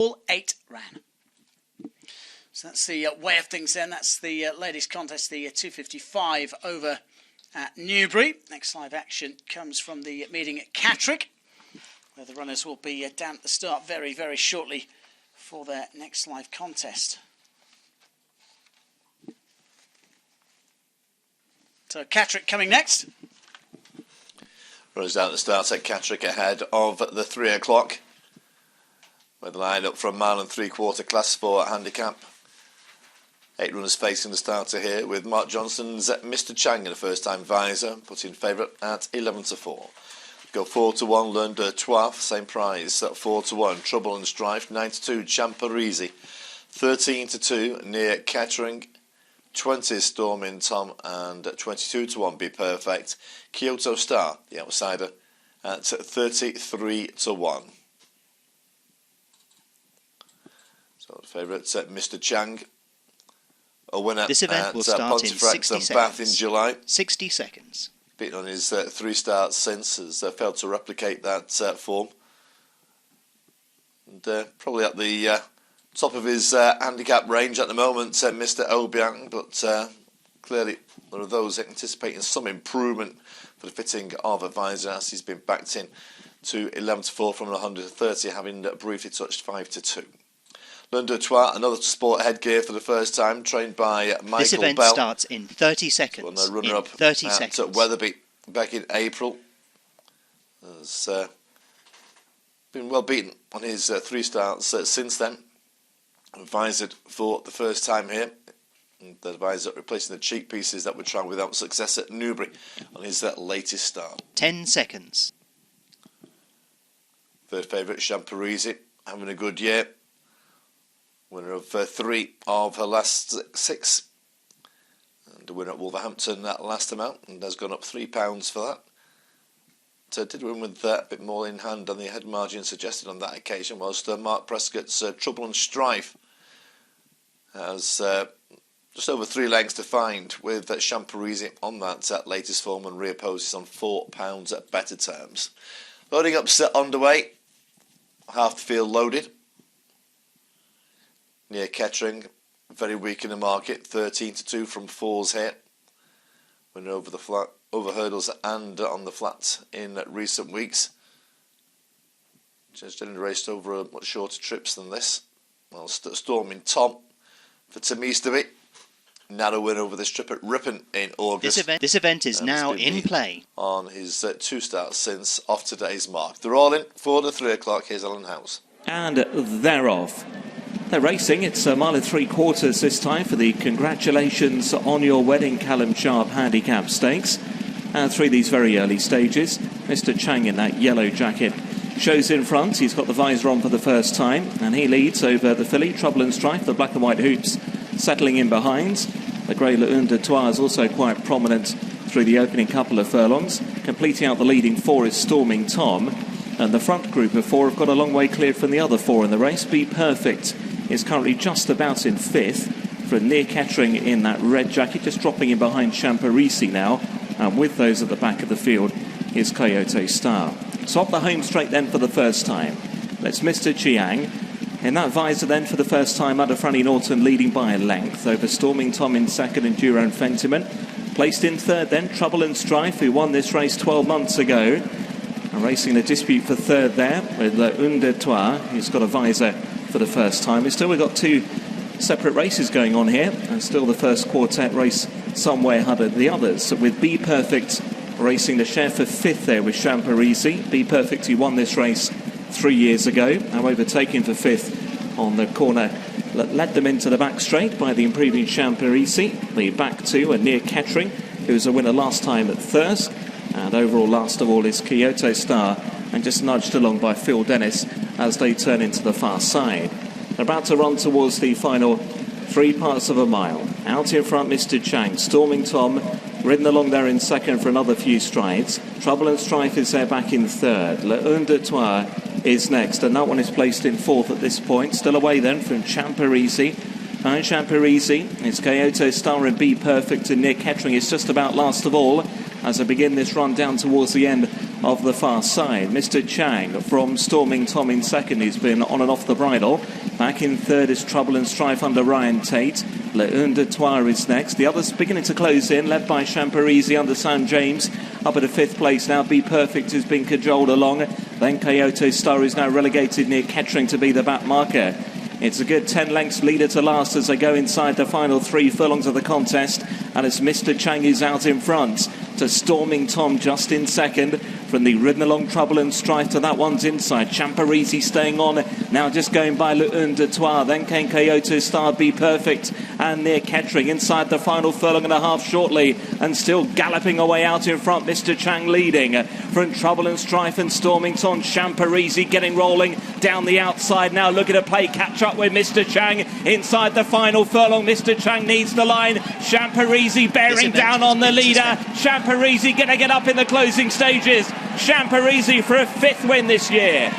All 8 ran. So that's the way of things then. That's the ladies' contest, the 255 over at Newbury. Next live action comes from the meeting at Catterick, where the runners will be down at the start very, very shortly for their next live contest. So Catterick coming next. Runners down at the start at Catterick ahead of the 3 o'clock. With the line up from 1 3/4 class 4 handicap. 8 runners facing the starter here with Mark Johnston's Mr. Chang in a first-time visor, put in favourite at 11-4. Go 4-1, L'un de Trois, same prize at 4-1. Trouble and Strife, 9-2, Champarisi, 13-2, near Kettering, 20 Storming Tom, and 22-1, Be Perfect. Kyoto Star, the outsider, at 33-1. So the favourite, Mr. Chang. A winner this event at will start in 60 seconds. Bath in July. 60 seconds. Beaten on his 3 starts since, has failed to replicate that form. And probably at the top of his handicap range at the moment, Mr. Obiang, but clearly there are those anticipating some improvement for the fitting of a visor as he's been backed in to 11-4 from 130, having briefly touched 5-2. L'un de Trois, another sport headgear for the first time, trained by Michael Bell. This event starts in 30 seconds. Won the runner-up at Weatherby back in April. Has been well beaten on his 3 starts since then. Visored for the first time here. And the visor replacing the cheek pieces that were tried without success at Newbury on his latest start. 10 seconds. Third favourite, Champarisi, having a good year. Winner of 3 of her last 6. And a winner at Wolverhampton that last amount, and has gone up £3 for that. So did win with a bit more in hand than the head margin suggested on that occasion, whilst Mark Prescott's Trouble and Strife has just over 3 lengths to find with Champarisi on that latest form and reopposes on £4 at better terms. Loading up set underway, half the field loaded. Near Kettering, very weak in the market, 13-2 from 4s here. Winner over the flat, over hurdles and on the flat in recent weeks. Just generally raced over much shorter trips than this. Whilst Storming Tom for Tim Easterby. Narrow win over this trip at Ripon in August. This event is now in play. On his 2 starts since off today's mark. They're all in for the 3 o'clock. Here's Alan House. And they're off. They're racing. It's 1 3/4 this time for the Congratulations on Your Wedding Callum Sharp Handicap Stakes. 3 of these very early stages. Mr. Chang in that yellow jacket shows in front. He's got the visor on for the first time, and he leads over the filly, Trouble and Strife, the black and white hoops settling in behind. The grey L'un de Trois is also quite prominent through the opening couple of furlongs. Completing out the leading 4 is Storming Tom, and the front group of 4 have got a long way cleared from the other 4 in the race. Be Perfect is currently just about in 5th for near Kettering in that red jacket, just dropping in behind Champarisi now, and with those at the back of the field is Kyoto Star. So up the home straight then for the first time. That's Mr. Chiang. In that visor then for the first time under Franny Norton leading by a length over Storming Tom in 2nd and Duran Fentiman. Placed in 3rd then Trouble and Strife, who won this race 12 months ago. And racing a dispute for 3rd there with L'un de Trois, who's got a visor for the first time. We've got 2 separate races going on here, and still the first quartet race somewhere ahead of the others, with Be Perfect racing the share for 5th there with Champarisi. Be Perfect, who won this race 3 years ago, now overtaken for 5th on the corner that led them into the back straight by the improving Champarisi. The back 2 are near Kettering, who was a winner last time at Thirsk, and overall last of all is Kyoto Star, and just nudged along by Phil Dennis as they turn into the far side. They're about to run towards the final 3 parts of a mile. Out in front, Mr. Chang. Storming Tom, ridden along there in 2nd for another few strides. Trouble and Strife is there back in 3rd. L'un de Trois is next, and that one is placed in 4th at this point. Still away then from Champarisi. Behind Champarisi is Kyoto Star and Be Perfect, and Nick Kettering is just about last of all as I begin this run down towards the end of the far side. Mr. Chang from Storming Tom in second. He's been on and off the bridle. Back in third is Trouble and Strife under Ryan Tate. Le Un de Toire is next. The others beginning to close in, led by Champerizi under Sam James. Up at a fifth place now. Be Perfect has been cajoled along. Then Kyoto Star is now relegated near Kettering to be the back marker. It's a good 10 lengths leader to last as they go inside the final 3 furlongs of the contest. And it's Mr. Chang is out in front to Storming Tom just in second. From the Ridden Along Trouble and Strife to that one's inside. Champerizi staying on. Now just going by Le Un de Toire. Then came Kyoto Star, Be Perfect. And near Kettering inside the final furlong and a half shortly. And still galloping away out in front. Mr. Chang leading. From Trouble and Strife and Storming Tom. Champerizi getting rolling down the outside. Now looking to play catch up with Mr. Chang inside the final furlong. Mr. Chang needs the line. Champerizi bearing down on the leader. Champerizi going to get up in the closing stages. Champerizi for a 5th win this year.